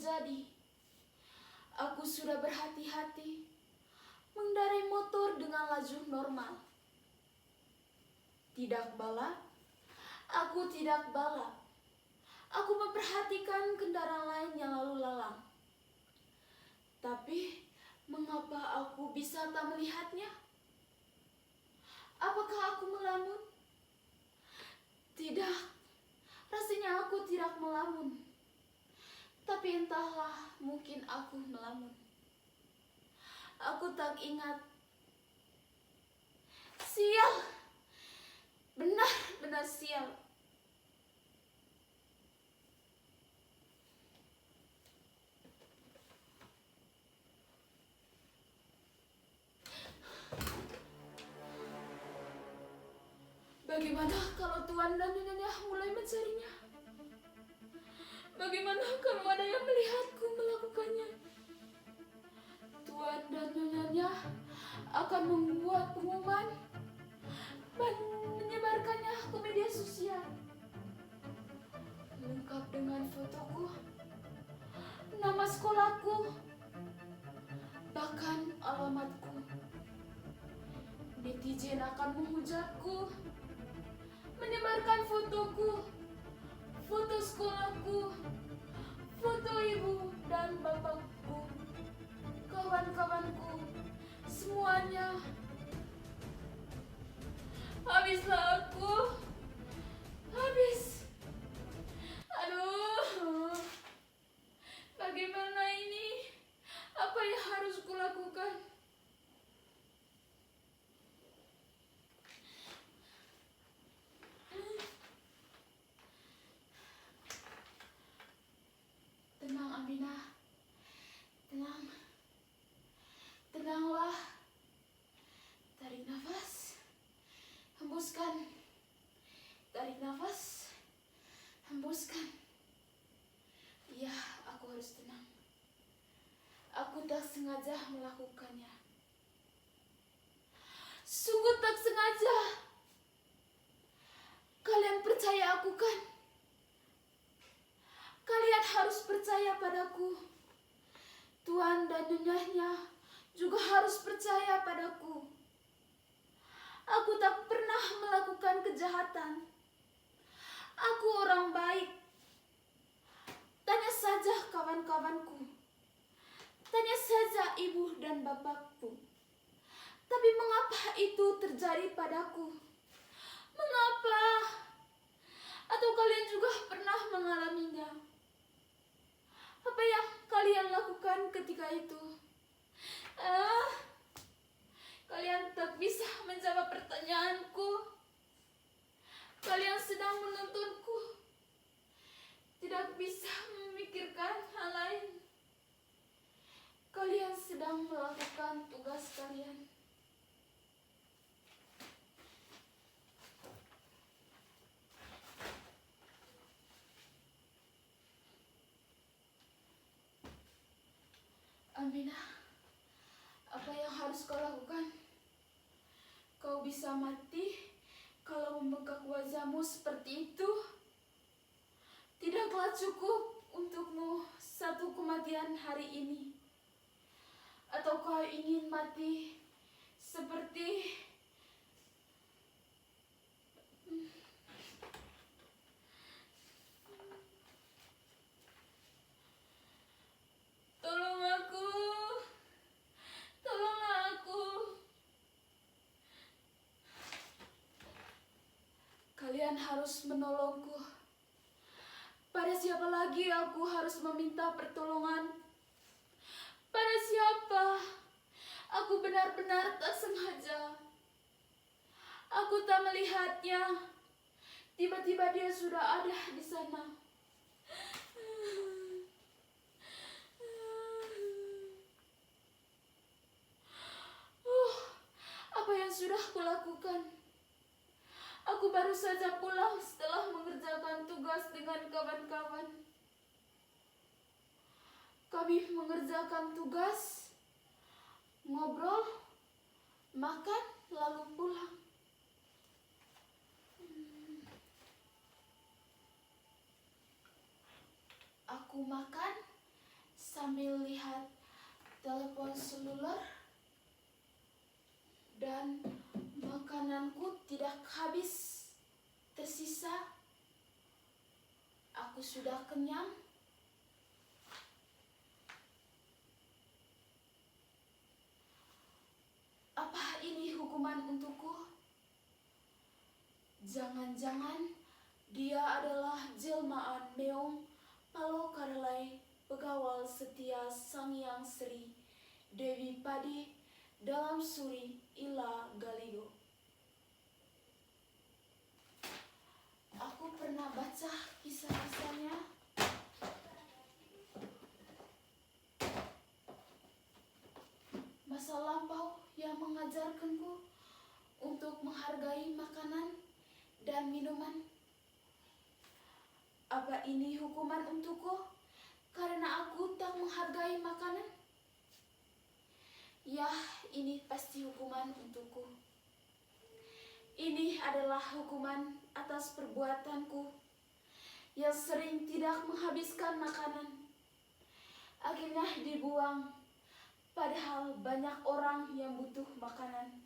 terjadi. Aku sudah berhati-hati mengendarai motor dengan laju normal. Tidak balap, aku tidak balap. Aku memperhatikan kendaraan lain yang lalu lalang. Tapi, mengapa aku bisa tak melihatnya? Apakah aku melamun? Tidak, rasanya aku tidak melamun. Tapi entahlah, mungkin aku melamun. Aku tak ingat. Sial! Benar-benar sial. Bagaimana kalau Tuan dan Nyonya mulai mencarinya? Bagaimana kalau ada yang melihatku melakukannya? Tuan dan Nyonya akan membuat pengumuman dan menyebarkannya ke media sosial, lengkap dengan fotoku, nama sekolahku, bahkan alamatku. Netizen akan menghujatku, menyebarkan fotoku, foto sekolahku, foto ibu dan bapakku, kawan-kawanku, semuanya. Habislah aku. Habis. Aduh. Bagaimana ini? Apa yang harus kulakukan? Tenang, Aminah. Tenang. Tenanglah. Tarik nafas. Hembuskan. Tarik nafas. Hembuskan. Ya, aku harus tenang. Aku tak sengaja melakukannya. Sungguh tak sengaja. Kalian percaya aku kan? Kalian harus percaya padaku. Tuan dan Nyonyanya juga harus percaya padaku. Aku tak pernah melakukan kejahatan. Aku orang baik. Tanya saja kawan-kawanku. Tanya saja ibu dan bapakku. Tapi mengapa itu terjadi padaku? Mengapa? Atau kalian juga pernah mengalaminya? Apa yang kalian lakukan ketika itu? Kalian tak bisa menjawab pertanyaanku. Kalian sedang menontonku. Tidak bisa memikirkan hal lain. Kalian sedang melakukan tugas kalian. Aminah, apa yang harus kau lakukan? Kau bisa mati kalau membengkak wajahmu seperti itu. Tidaklah cukup untukmu satu kematian hari ini. Atau kau ingin mati seperti tolong aku. Tolonglah aku. Kalian harus menolongku. Pada siapa lagi aku harus meminta pertolongan? Pada siapa? Aku benar-benar tak sengaja. Aku tak melihatnya. Tiba-tiba dia sudah ada di sana. Apa yang sudah kulakukan? Aku baru saja pulang setelah mengerjakan tugas dengan kawan-kawan. Kami mengerjakan tugas, ngobrol, makan, lalu pulang. Aku makan sambil lihat telepon seluler, dan makananku tidak habis tersisa. Aku sudah kenyang. Apa ini hukuman untukku? Jangan-jangan dia adalah jelmaan Meong Palokaralai, pegawal setia Sang Hyang Sri Dewi Padi dalam Suri Ila Galigo. Aku pernah baca kisah-kisahnya. Masa lampau yang mengajarkanku untuk menghargai makanan dan minuman. Apa ini hukuman untukku karena aku tak menghargai makanan? Ya, ini pasti hukuman untukku. Ini adalah hukuman atas perbuatanku yang sering tidak menghabiskan makanan. Akhirnya dibuang, padahal banyak orang yang butuh makanan.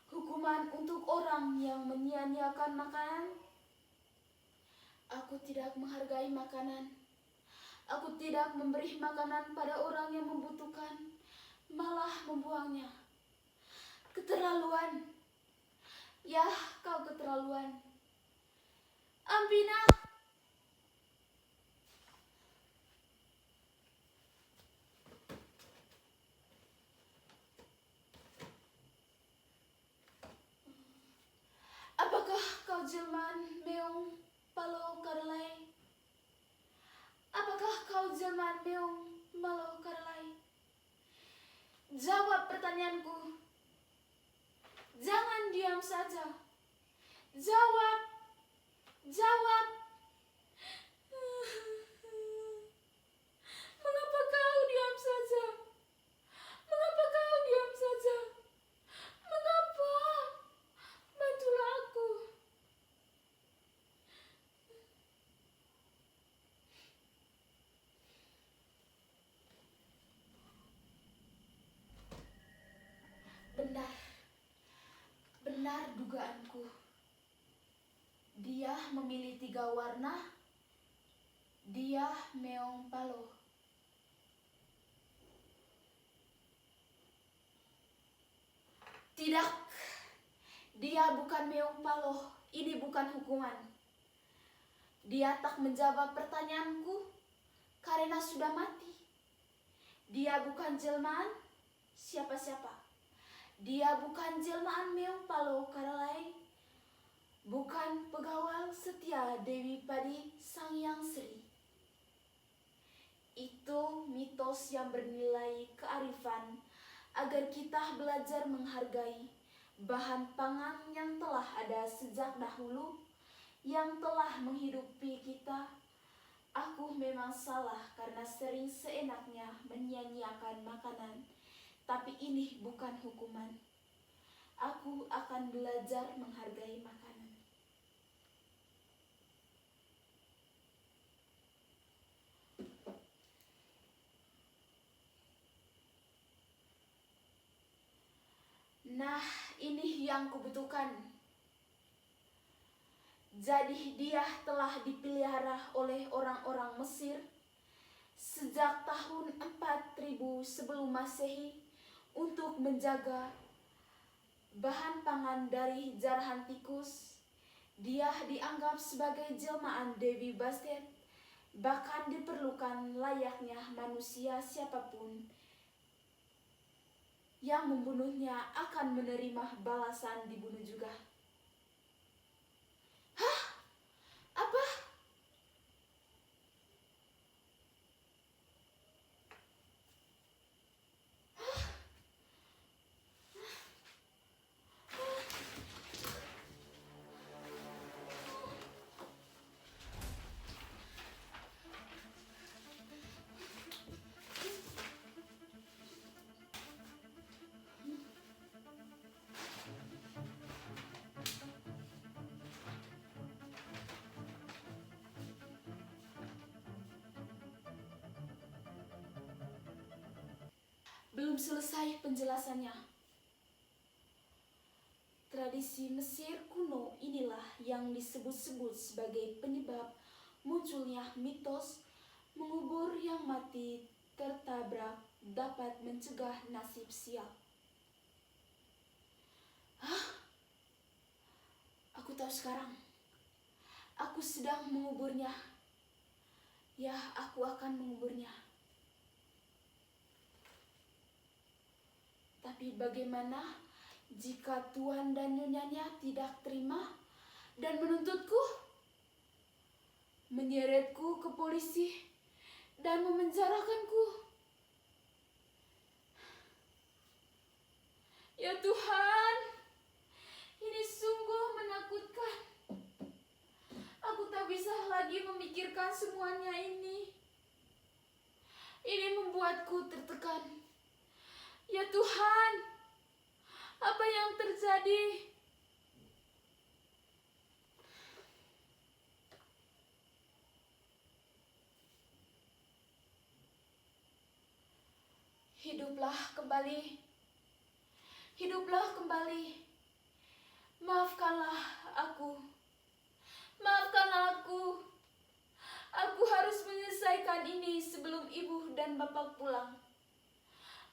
Hukuman untuk orang yang menyia-nyiakan makanan. Aku tidak menghargai makanan. Aku tidak memberi makanan pada orang yang membutuhkan, malah membuangnya. Keterlaluan. Ya, kau keterlaluan. Ampina. Apakah kau jelmaan Meong Palokaralai? Apakah kau jelmaan Meong Palokaralai? Jawab pertanyaanku. Jangan diam saja. Jawab. Jawab. Mengapa kau diam saja? Mengapa kau diam saja? Mengapa? Bantulah aku. Benar dugaanku. Dia memilih 3 warna. Dia Meong Palo. Tidak. Dia bukan Meong Palo. Ini bukan hukuman. Dia tak menjawab pertanyaanku karena sudah mati. Dia bukan jelmaan siapa-siapa. Dia bukan jelmaan Meong Palokaralai, bukan pegawai setia Dewi Padi Sang Hyang Sri. Itu mitos yang bernilai kearifan agar kita belajar menghargai bahan pangan yang telah ada sejak dahulu, yang telah menghidupi kita. Aku memang salah karena sering seenaknya menyia-nyiakan makanan. Tapi ini bukan hukuman. Aku akan belajar menghargai makanan. Nah, ini yang kubutuhkan. Jadi dia telah dipelihara oleh orang-orang Mesir sejak tahun 4000 sebelum Masehi untuk menjaga bahan pangan dari jarahan tikus. Dia dianggap sebagai jelmaan Dewi Bastet, bahkan diperlukan layaknya manusia. Siapapun yang membunuhnya akan menerima balasan dibunuh juga. Hah? Apa? Belum selesai penjelasannya. Tradisi Mesir kuno inilah yang disebut-sebut sebagai penyebab munculnya mitos mengubur yang mati tertabrak dapat mencegah nasib sial. Aku tahu sekarang. Aku sedang menguburnya. Ya, aku akan menguburnya. Tapi bagaimana jika tuan dan nyonyanya tidak terima dan menuntutku, menyeretku ke polisi dan memenjarakanku? Ya Tuhan, ini sungguh menakutkan. Aku tak bisa lagi memikirkan semuanya ini. Ini membuatku tertekan. Ya Tuhan, apa yang terjadi? Hiduplah kembali. Hiduplah kembali. Maafkanlah aku. Maafkanlah aku. Aku harus menyelesaikan ini sebelum ibu dan bapak pulang.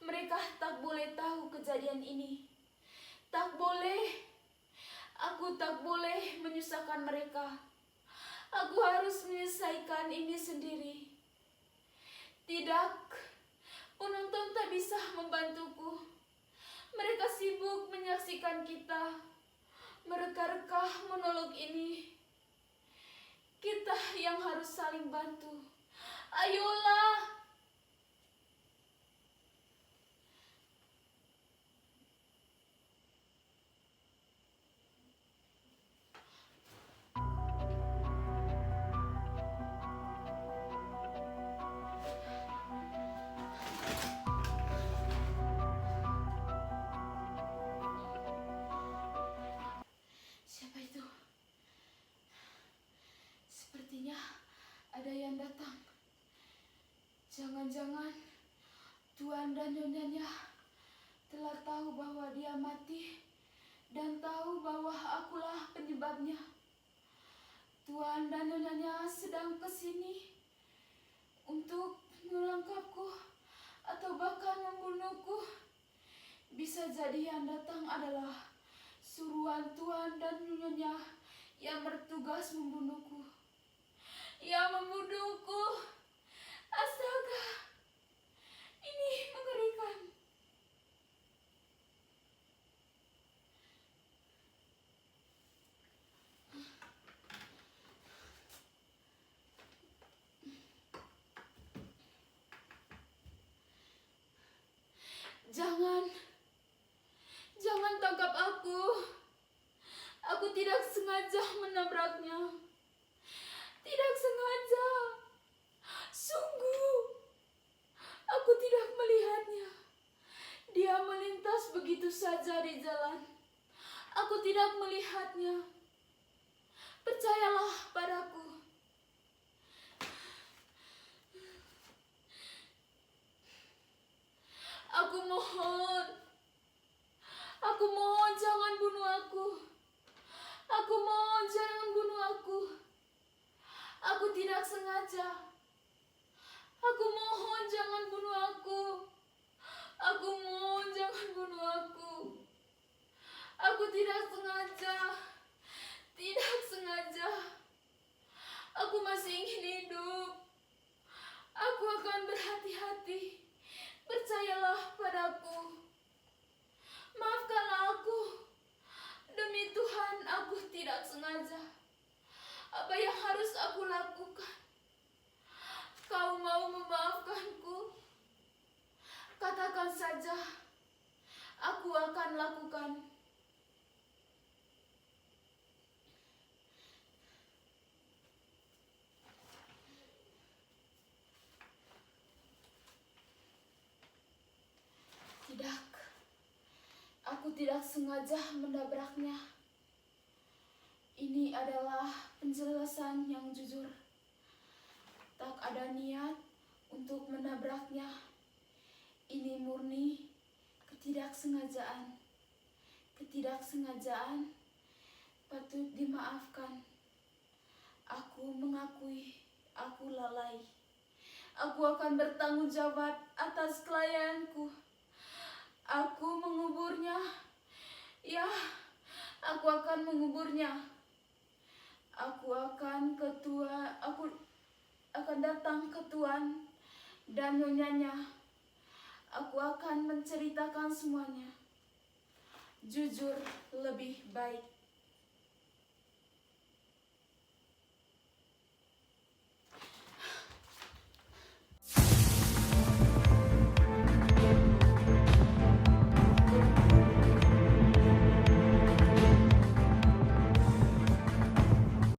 Mereka tak boleh tahu kejadian ini. Tak boleh. Aku tak boleh menyusahkan mereka. Aku harus menyelesaikan ini sendiri. Tidak, penonton tak bisa membantuku. Mereka sibuk menyaksikan kita mereka-reka monolog ini. Kita yang harus saling bantu. Ayolah. Siapa itu? Sepertinya ada yang datang. Jangan-jangan tuan dan nyonyanya telah tahu bahwa dia mati dan tahu bahwa akulah penyebabnya. Tuan dan nyonyanya sedang ke sini untuk menangkapku atau bahkan membunuhku. Bisa jadi yang datang adalah suruhan tuan dan nyonya yang bertugas membunuhku. Yang membunuhku. Astaga, ini mengerikan. Jangan tangkap aku. Aku tidak sengaja menabraknya. Tidak sengaja. Sungguh, aku tidak melihatnya. Dia melintas begitu saja di jalan. Aku tidak melihatnya. Percayalah padaku. Aku mohon jangan bunuh aku. Aku mohon jangan bunuh aku. Aku tidak sengaja. Aku mohon jangan bunuh aku. Aku mohon jangan bunuh aku. Aku tidak sengaja. Tidak sengaja. Aku masih ingin hidup. Aku akan berhati-hati. Percayalah padaku. Maafkanlah aku. Demi Tuhan, aku tidak sengaja. Apa yang harus aku lakukan? Kau mau memaafkanku? Katakan saja. Aku akan lakukan. Tidak. Aku tidak sengaja menabraknya. Ini adalah penjelasan yang jujur. Tak ada niat untuk menabraknya. Ini murni ketidaksengajaan. Ketidaksengajaan patut dimaafkan. Aku mengakui aku lalai. Aku akan bertanggung jawab atas kelalaianku. Aku menguburnya. Ya, aku akan menguburnya. Aku akan datang ke Tuan dan nyonyanya. Aku akan menceritakan semuanya. Jujur lebih baik.